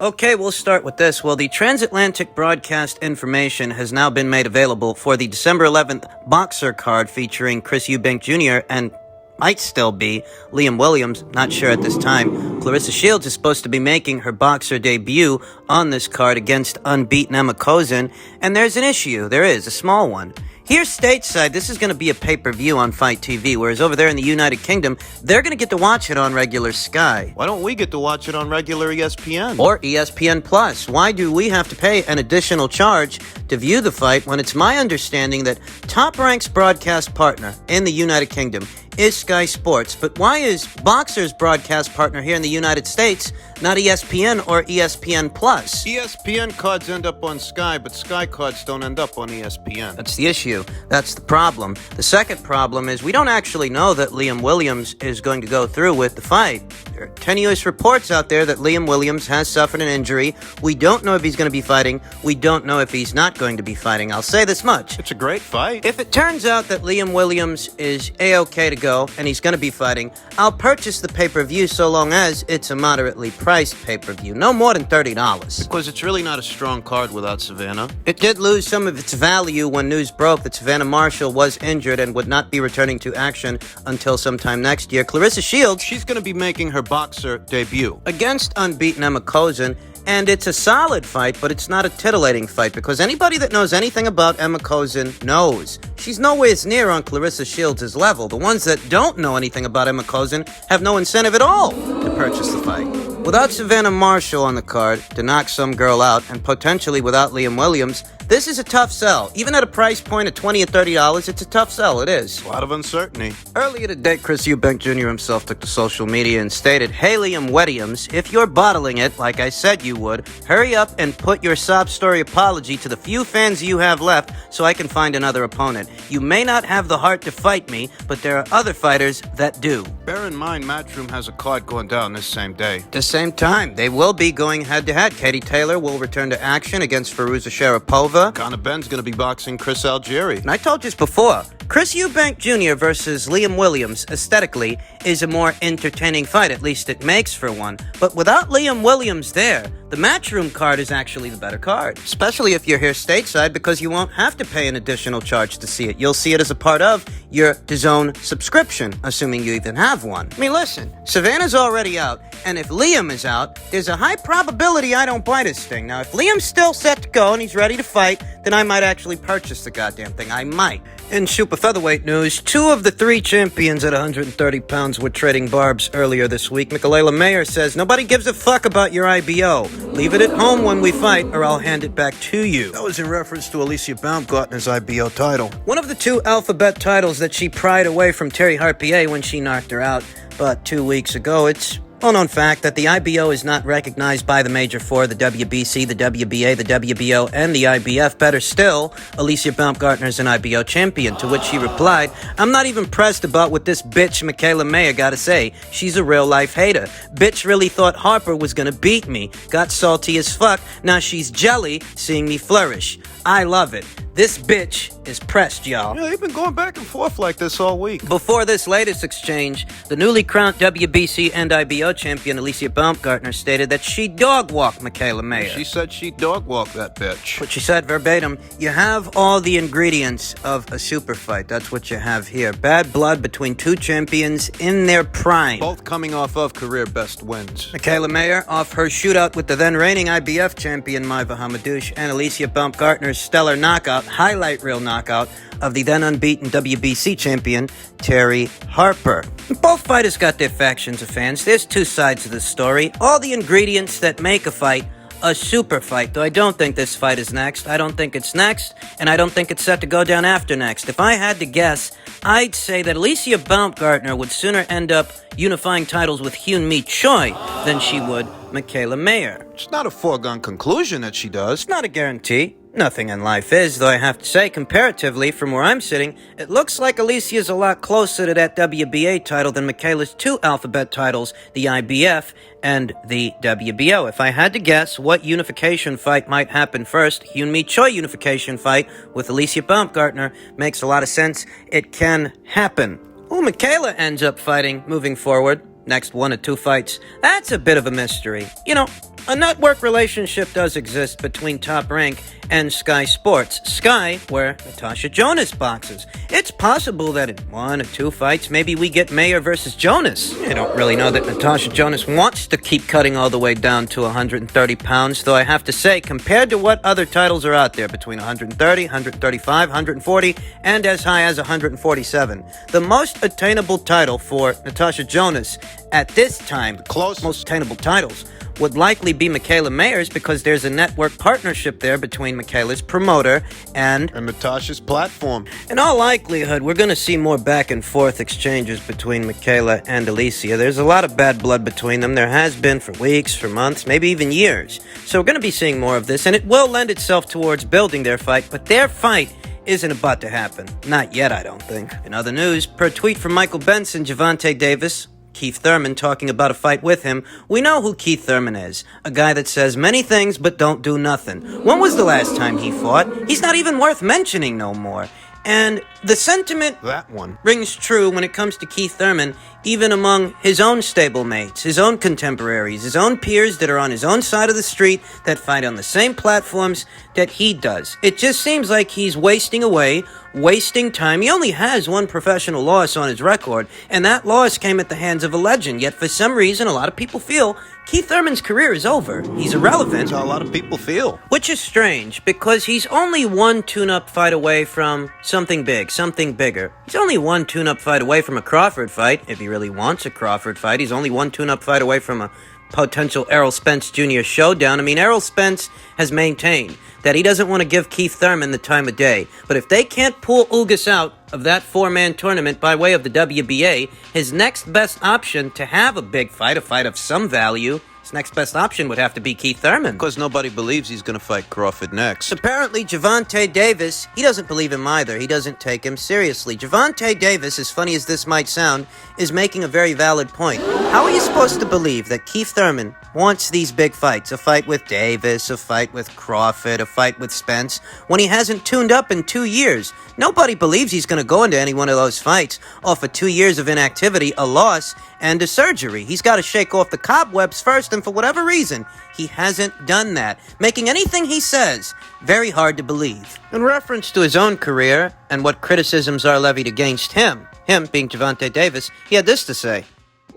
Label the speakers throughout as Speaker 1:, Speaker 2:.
Speaker 1: Okay, we'll start with this. Well, the transatlantic broadcast information has now been made available for the December 11th boxer card featuring Chris Eubank Jr. and might still be Liam Williams, not sure at this time. Clarissa Shields is supposed to be making her boxer debut on this card against unbeaten Emma Kozin, and there's an issue. There is, a small one. Here stateside, this is going to be a pay-per-view on Fight TV, whereas over there in the United Kingdom, they're going to get to watch it on regular Sky.
Speaker 2: Why don't we get to watch it on regular ESPN?
Speaker 1: Or ESPN Plus. Why do we have to pay an additional charge to view the fight when it's my understanding that Top Rank's broadcast partner in the United Kingdom is Sky Sports, but why is Boxer's broadcast partner here in the United States not ESPN or ESPN Plus?
Speaker 2: ESPN cards end up on Sky, but Sky cards don't end up on ESPN.
Speaker 1: That's the issue. That's the problem. The second problem is we don't actually know that Liam Williams is going to go through with the fight. There are tenuous reports out there that Liam Williams has suffered an injury. We don't know if he's going to be fighting. We don't know if he's not going to be fighting. I'll say this much.
Speaker 2: It's a great fight.
Speaker 1: If it turns out that Liam Williams is A-okay to go and he's going to be fighting, I'll purchase the pay-per-view so long as it's a moderately priced pay-per-view. No more than $30.
Speaker 2: Because it's really not a strong card without Savannah.
Speaker 1: It did lose some of its value when news broke that Savannah Marshall was injured and would not be returning to action until sometime next year. Clarissa Shields,
Speaker 2: she's going to be making her boxer debut
Speaker 1: against unbeaten Emma Kozin. And it's a solid fight, but it's not a titillating fight, because anybody that knows anything about Emma Kozin knows she's nowhere near on Clarissa Shields' level. The ones that don't know anything about Emma Kozin have no incentive at all to purchase the fight. Without Savannah Marshall on the card to knock some girl out, and potentially without Liam Williams, this is a tough sell. Even at a price point of $20 or $30, it's a tough sell. It is.
Speaker 2: A lot of uncertainty.
Speaker 1: Earlier today, Chris Eubank Jr. himself took to social media and stated, "Hey, Liam Williams, if you're bottling it, like I said you would, hurry up and put your sob story apology to the few fans you have left so I can find another opponent. You may not have the heart to fight me, but there are other fighters that do."
Speaker 2: Bear in mind, Matchroom has a card going down this same day.
Speaker 1: At the same time, they will be going head-to-head. Katie Taylor will return to action against Firuza Sharapova.
Speaker 2: Conor Benn's going to be boxing Chris Algieri.
Speaker 1: And I told you this before. Chris Eubank Jr. versus Liam Williams, aesthetically, is a more entertaining fight. At least it makes for one. But without Liam Williams there, the Matchroom card is actually the better card. Especially if you're here stateside, because you won't have to pay an additional charge to see it. You'll see it as a part of your DAZN subscription, assuming you even have one. I mean, listen, Savannah's already out, and if Liam is out, there's a high probability I don't buy this thing. Now, if Liam's still set to go and he's ready to fight, then I might actually purchase the goddamn thing. I might. In super featherweight news, 2 of the 3 champions at 130 pounds were trading barbs earlier this week. Michaela Mayer says, "Nobody gives a fuck about your IBO. Leave it at home when we fight, or I'll hand it back to you."
Speaker 2: That was in reference to Alicia Baumgardner's IBO title.
Speaker 1: One of the 2 alphabet titles that she pried away from Terry Harpier when she knocked her out. But 2 weeks ago, it's well-known fact that the IBO is not recognized by the Major 4, the WBC, the WBA, the WBO, and the IBF. Better still, Alicia Baumgardner is an IBO champion, to which she replied, "I'm not even pressed about what this bitch Michaela Mayer gotta say. She's a real-life hater. Bitch really thought Harper was gonna beat me. Got salty as fuck. Now she's jelly seeing me flourish. I love it. This bitch is pressed, y'all."
Speaker 2: Yeah, they've been going back and forth like this all week.
Speaker 1: Before this latest exchange, the newly crowned WBC and IBO champion Alicia Baumgardner stated that she'd dog-walk Michaela Mayer.
Speaker 2: She said she'd dog-walk that bitch.
Speaker 1: But she said verbatim, "You have all the ingredients of a super fight." That's what you have here. Bad blood between 2 champions in their prime.
Speaker 2: Both coming off of career best wins.
Speaker 1: Michaela Mayer off her shootout with the then reigning IBF champion Maiva Hamadouche, and Alicia Baumgardner's stellar knockout, highlight reel knockout, of the then unbeaten WBC champion Terry Harper. Both fighters got their factions of fans. There's 2 sides of the story. All the ingredients that make a fight a super fight, though I don't think this fight is next. I don't think it's next, and I don't think it's set to go down after next. If I had to guess, I'd say that Alicia Baumgardner would sooner end up unifying titles with Hyun-Mi Choi than she would Michaela Mayer.
Speaker 2: It's not a foregone conclusion that she does.
Speaker 1: It's not a guarantee. Nothing in life is, though I have to say, comparatively, from where I'm sitting, it looks like Alicia's a lot closer to that WBA title than Michaela's two alphabet titles, the IBF and the WBO. If I had to guess what unification fight might happen first, Hyun-Mi Choi unification fight with Alicia Baumgardner makes a lot of sense. It can happen. Who Michaela ends up fighting moving forward, next 1 or 2 fights, that's a bit of a mystery. You know, a network relationship does exist between Top Rank and Sky Sports. Sky, where Natasha Jonas boxes. It's possible that in 1 or 2 fights, maybe we get Mayer versus Jonas. I don't really know that Natasha Jonas wants to keep cutting all the way down to 130 pounds, though I have to say, compared to what other titles are out there, between 130, 135, 140, and as high as 147, the most attainable title for Natasha Jonas at this time, the most attainable titles, would likely be Michaela Mayer's, because there's a network partnership there between Michaela's promoter and
Speaker 2: Natasha's platform.
Speaker 1: In all likelihood, we're going to see more back and forth exchanges between Michaela and Alicia. There's a lot of bad blood between them. There has been for weeks, for months, maybe even years. So we're going to be seeing more of this, and it will lend itself towards building their fight, but their fight isn't about to happen. Not yet, I don't think. In other news, per tweet from Michael Benson, Gervonta Davis, Keith Thurman talking about a fight with him, we know who Keith Thurman is. A guy that says many things but don't do nothing. When was the last time he fought? He's not even worth mentioning no more. And the sentiment
Speaker 2: That one
Speaker 1: rings true when it comes to Keith Thurman, even among his own stablemates, his own contemporaries, his own peers that are on his own side of the street that fight on the same platforms that he does. It just seems like he's wasting away, wasting time. He only has 1 professional loss on his record, and that loss came at the hands of a legend. Yet for some reason, a lot of people feel Keith Thurman's career is over. He's irrelevant.
Speaker 2: That's how a lot of people feel.
Speaker 1: Which is strange, because he's only 1 tune-up fight away from something big, something bigger. He's only 1 tune-up fight away from a Crawford fight, if he really wants a Crawford fight. He's only 1 tune-up fight away from a potential Errol Spence Jr. showdown. I mean, Errol Spence has maintained that he doesn't want to give Keith Thurman the time of day. But if they can't pull Ugas out of that 4-man tournament by way of the WBA, his next best option to have a big fight, a fight of some value, his next best option would have to be Keith Thurman.
Speaker 2: Because nobody believes he's going to fight Crawford next.
Speaker 1: Apparently, Gervonta Davis, he doesn't believe him either. He doesn't take him seriously. Gervonta Davis, as funny as this might sound, is making a very valid point. How are you supposed to believe that Keith Thurman wants these big fights, a fight with Davis, a fight with Crawford, a fight with Spence, when he hasn't tuned up in 2 years? Nobody believes he's going to go into any one of those fights off of 2 years of inactivity, a loss, and a surgery. He's got to shake off the cobwebs first, and for whatever reason, he hasn't done that, making anything he says very hard to believe. In reference to his own career and what criticisms are levied against him being Gervonta Davis, he had this to say.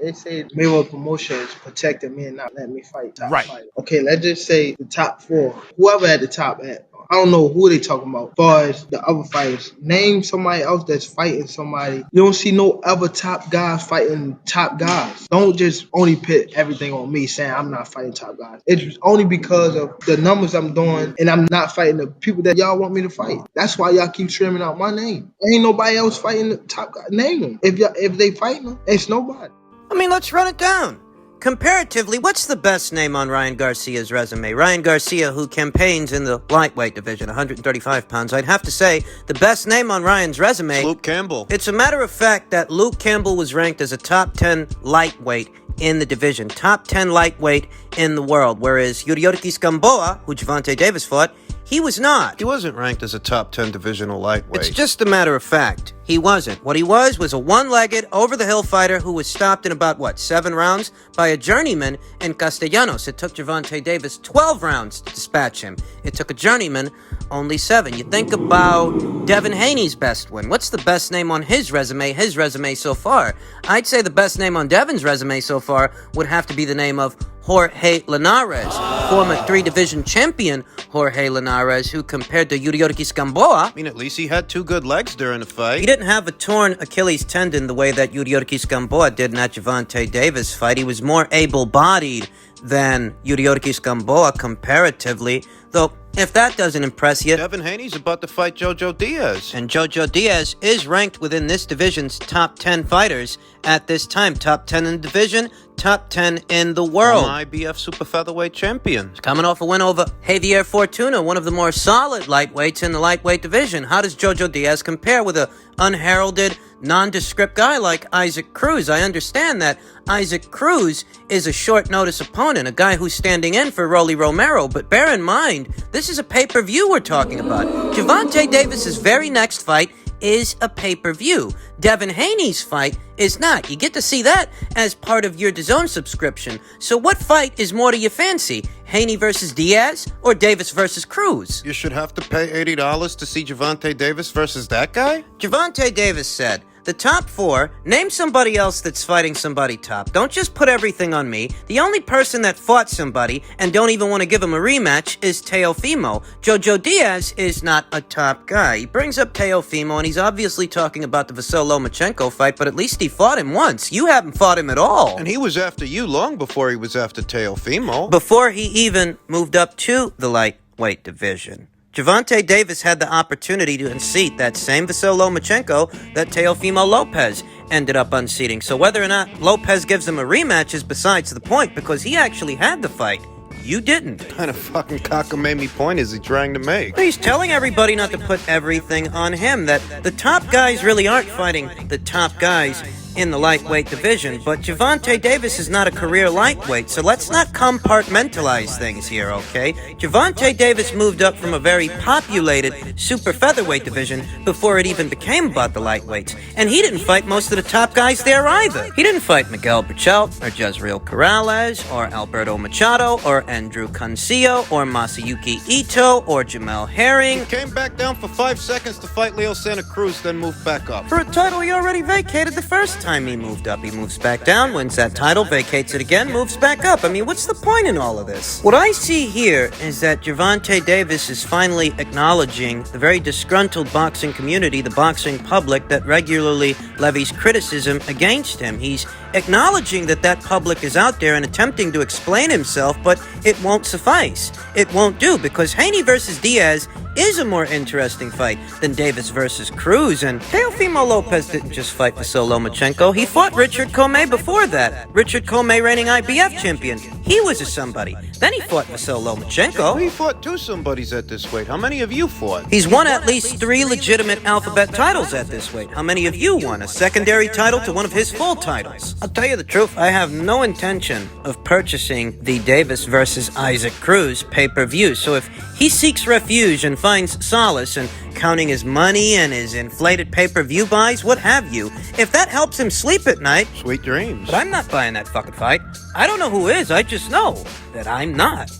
Speaker 3: They say Mayweather Promotion is protecting me and not letting me fight top
Speaker 2: Right.
Speaker 3: fighter. Okay, let's just say the top 4. Whoever at the top at, I don't know who they talking about. As far as the other fighters, name somebody else that's fighting somebody. You don't see no other top guys fighting top guys. Don't just only put everything on me saying I'm not fighting top guys. It's only because of the numbers I'm doing and I'm not fighting the people that y'all want me to fight. That's why y'all keep screaming out my name. Ain't nobody else fighting the top guy. Name them. If they fighting them, it's nobody.
Speaker 1: I mean, let's run it down. Comparatively, what's the best name on Ryan Garcia's resume? Ryan Garcia, who campaigns in the lightweight division, 135 pounds. I'd have to say the best name on Ryan's resume...
Speaker 2: Luke Campbell.
Speaker 1: It's a matter of fact that Luke Campbell was ranked as a top 10 lightweight in the division. Top 10 lightweight in the world. Whereas Yuriorkis Gamboa, who Gervonta Davis fought, he was not.
Speaker 2: He wasn't ranked as a top 10 divisional lightweight.
Speaker 1: It's just a matter of fact. He wasn't. What he was a one-legged, over-the-hill fighter who was stopped in about, 7 rounds by a journeyman in Castellanos. It took Gervonta Davis 12 rounds to dispatch him. It took a journeyman only 7. You think about Devin Haney's best win. What's the best name on his resume so far? I'd say the best name on Devin's resume so far would have to be the name of Jorge Linares, former 3-division champion Jorge Linares, who compared to Yuriorkis Gamboa...
Speaker 2: I mean, at least he had 2 good legs during the fight.
Speaker 1: He didn't have a torn Achilles tendon the way that Yuriorkis Gamboa did in that Gervonta Davis fight. He was more able-bodied than Yuriorkis Gamboa comparatively, though if that doesn't impress you...
Speaker 2: Devin Haney's about to fight Jojo Diaz.
Speaker 1: And Jojo Diaz is ranked within this division's top 10 fighters at this time. Top 10 in the division, top 10 in the world.
Speaker 2: IBF super featherweight champion.
Speaker 1: Coming off a win over Javier Fortuna, one of the more solid lightweights in the lightweight division. How does Jojo Diaz compare with a unheralded, nondescript guy like Isaac Cruz? I understand that Isaac Cruz is a short-notice opponent, a guy who's standing in for Rolly Romero, but bear in mind, this is a pay-per-view we're talking about. Gervonta Davis's very next fight is a pay-per-view. Devin Haney's fight is not. You get to see that as part of your DAZN subscription. So what fight is more to your fancy? Haney versus Diaz or Davis versus Cruz?
Speaker 2: You should have to pay $80 to see Gervonta Davis versus that guy?
Speaker 1: Gervonta Davis said, the top 4, name somebody else that's fighting somebody top. Don't just put everything on me. The only person that fought somebody and don't even want to give him a rematch is Teofimo. Jojo Diaz is not a top guy. He brings up Teofimo, and he's obviously talking about the Vasyl-Lomachenko fight, but at least he fought him once. You haven't fought him at all.
Speaker 2: And he was after you long before he was after Teofimo.
Speaker 1: Before he even moved up to the lightweight division. Gervonta Davis had the opportunity to unseat that same Vasyl-Lomachenko that Teofimo Lopez ended up unseating. So whether or not Lopez gives him a rematch is besides the point, because he actually had the fight. You didn't.
Speaker 2: What kind of fucking cockamamie point is he trying to make?
Speaker 1: He's telling everybody not to put everything on him, that the top guys really aren't fighting the top guys in the lightweight division, but Gervonta Davis is not a career lightweight, so let's not compartmentalize things here, okay? Gervonta Davis moved up from a very populated super featherweight division before it even became about the lightweights, and he didn't fight most of the top guys there either. He didn't fight Miguel Berchelt, or Jezreel Corrales, or Alberto Machado, or Andrew Cancillo, or Masayuki Ito, or Jamel Herring.
Speaker 2: He came back down for 5 seconds to fight Leo Santa Cruz, then moved back up.
Speaker 1: For a title he already vacated the first time he moved up. He moves back down, wins that title, vacates it again, moves back up. I mean, what's the point in all of this? What I see here is that Gervonta Davis is finally acknowledging the very disgruntled boxing community, the boxing public that regularly levies criticism against him. He's acknowledging that that public is out there and attempting to explain himself, but it won't suffice. It won't do, because Haney versus Diaz is a more interesting fight than Davis versus Cruz, and Teofimo Lopez didn't just fight Vasyl-Lomachenko. He fought Richard Comey before that. Richard Comey, reigning IBF champion. He was a somebody. Then he fought Vasyl-Lomachenko.
Speaker 2: He fought 2 somebodies at this weight. How many of you fought?
Speaker 1: He's won at least 3 legitimate alphabet titles at this weight. How many of you won a secondary title to one of his full titles? I'll tell you the truth, I have no intention of purchasing the Davis versus Isaac Cruz pay-per-view, so if he seeks refuge and finds solace in counting his money and his inflated pay-per-view buys, what have you, if that helps him sleep at night,
Speaker 2: Sweet dreams.
Speaker 1: but I'm not buying that fucking fight. I don't know who is, I just know that I'm not.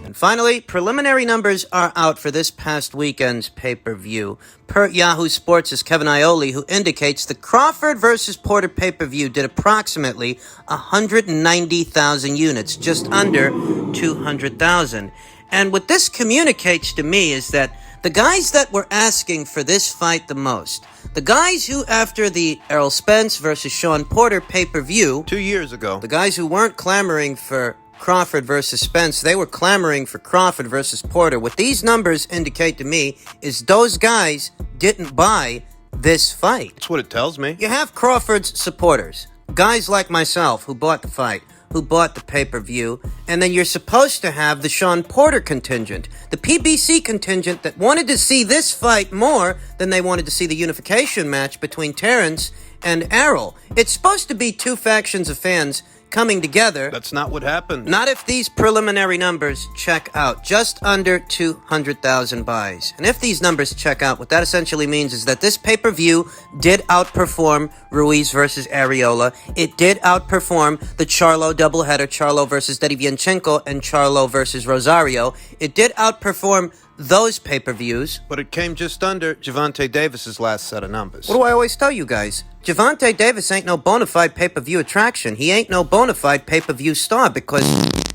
Speaker 1: And finally, preliminary numbers are out for this past weekend's pay-per-view. Per Yahoo Sports' Kevin Ioli, who indicates the Crawford versus Porter pay-per-view did approximately 190,000 units, just under 200,000. And what this communicates to me is that the guys that were asking for this fight the most, the guys who after the Errol Spence versus Sean Porter pay-per-view,
Speaker 2: 2 years ago.
Speaker 1: the guys who weren't clamoring for Crawford versus Spence, they were clamoring for Crawford versus Porter. What these numbers indicate to me is those guys didn't buy this fight.
Speaker 2: That's what it tells me.
Speaker 1: You have Crawford's supporters, guys like myself who bought the fight, who bought the pay-per-view, and then you're supposed to have the Sean Porter contingent, the PBC contingent that wanted to see this fight more than they wanted to see the unification match between Terrence and Errol. It's supposed to be 2 factions of fans coming together.
Speaker 2: That's not what happened.
Speaker 1: Not if these preliminary numbers check out. Just under 200,000 buys. And if these numbers check out, what that essentially means is that this pay-per-view did outperform Ruiz versus Areola. It did outperform the Charlo doubleheader, Charlo versus Derevyanchenko and Charlo versus Rosario. It did outperform those pay-per-views.
Speaker 2: But it came just under Gervonta Davis's last set of numbers.
Speaker 1: What do I always tell you guys? Gervonta Davis ain't no bona fide pay-per-view attraction. He ain't no bona fide pay-per-view star because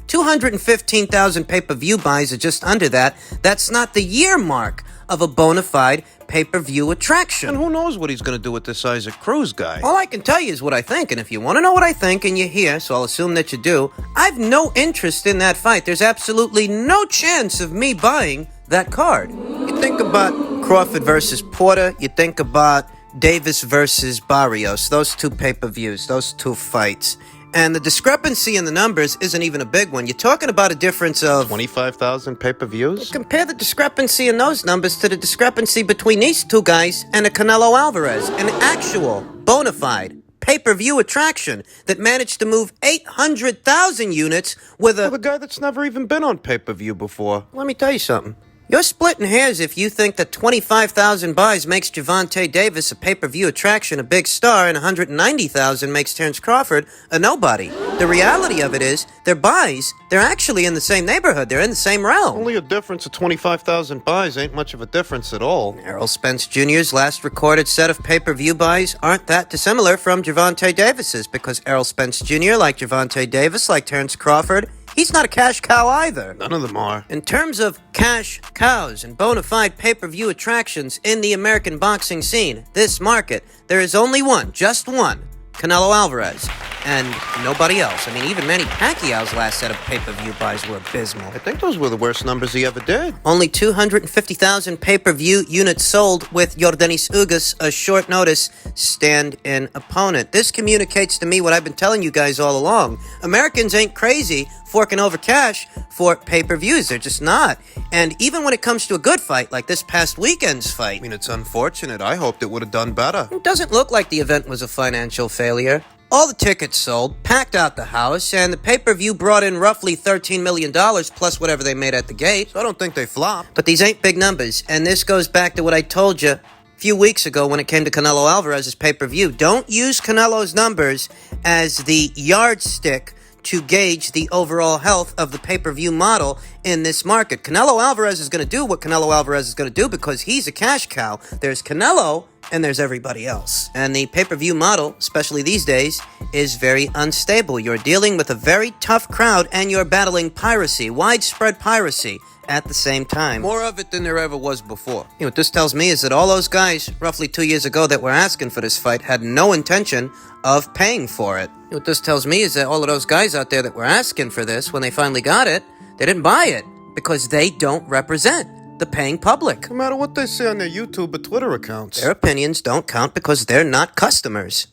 Speaker 1: 215,000 pay-per-view buys are just under that. That's not the year mark of a bona fide pay-per-view attraction.
Speaker 2: And who knows what he's going to do with this Isaac Cruz guy?
Speaker 1: All I can tell you is what I think, and if you want to know what I think and you're here, so I'll assume that you do, I've no interest in that fight. There's absolutely no chance of me buying that card. You think about Crawford versus Porter, you think about Davis versus Barrios, those two pay-per-views, those two fights. And the discrepancy in the numbers isn't even a big one. You're talking about a difference of
Speaker 2: 25,000 pay-per-views?
Speaker 1: compare the discrepancy in those numbers to the discrepancy between these two guys and a Canelo Alvarez, an actual, bona fide, pay-per-view attraction that managed to move 800,000 units with
Speaker 2: Well, the guy that's never even been on pay-per-view before.
Speaker 1: Let me tell you something. You're splitting hairs if you think that 25,000 buys makes Gervonta Davis a pay-per-view attraction, a big star, and 190,000 makes Terence Crawford a nobody. The reality of it is, their buys, they're actually in the same neighborhood. They're in the same realm.
Speaker 2: Only a difference of 25,000 buys ain't much of a difference at all.
Speaker 1: Errol Spence Jr.'s last recorded set of pay-per-view buys aren't that dissimilar from Gervonta Davis's, because Errol Spence Jr., like Gervonta Davis, like Terence Crawford, he's not a cash cow either.
Speaker 2: None of them are.
Speaker 1: In terms of cash cows and bona fide pay-per-view attractions in the American boxing scene, this market, there is only one, just one, Canelo Alvarez, and nobody else. I mean, even Manny Pacquiao's last set of pay-per-view buys were abysmal.
Speaker 2: I think those were the worst numbers he ever did.
Speaker 1: Only 250,000 pay-per-view units sold with Yordenis Ugas, a short notice stand-in opponent. This communicates to me what I've been telling you guys all along. Americans ain't crazy forking over cash for pay-per-views. They're just not. And even when it comes to a good fight, like this past weekend's fight,
Speaker 2: I mean, it's unfortunate. I hoped it would have done better.
Speaker 1: it doesn't look like the event was a financial failure. All the tickets sold, packed out the house, and the pay-per-view brought in roughly $13 million plus whatever they made at the gate.
Speaker 2: So I don't think they flopped.
Speaker 1: But these ain't big numbers, and this goes back to what I told you a few weeks ago when it came to Canelo Alvarez's pay-per-view. Don't use Canelo's numbers as the yardstick to gauge the overall health of the pay-per-view model in this market. Canelo Alvarez is going to do what Canelo Alvarez is going to do because he's a cash cow. There's Canelo and there's everybody else. And the pay-per-view model, especially these days, is very unstable. You're dealing with a very tough crowd and you're battling piracy, widespread piracy, at the same time.
Speaker 2: More of it than there ever was before.
Speaker 1: You know, what this tells me is that all those guys, roughly 2 years ago, that were asking for this fight had no intention of paying for it. You know, what this tells me is that all of those guys out there that were asking for this, when they finally got it, they didn't buy it because they don't represent the paying public.
Speaker 2: No matter what they say on their YouTube or Twitter accounts.
Speaker 1: Their opinions don't count because they're not customers.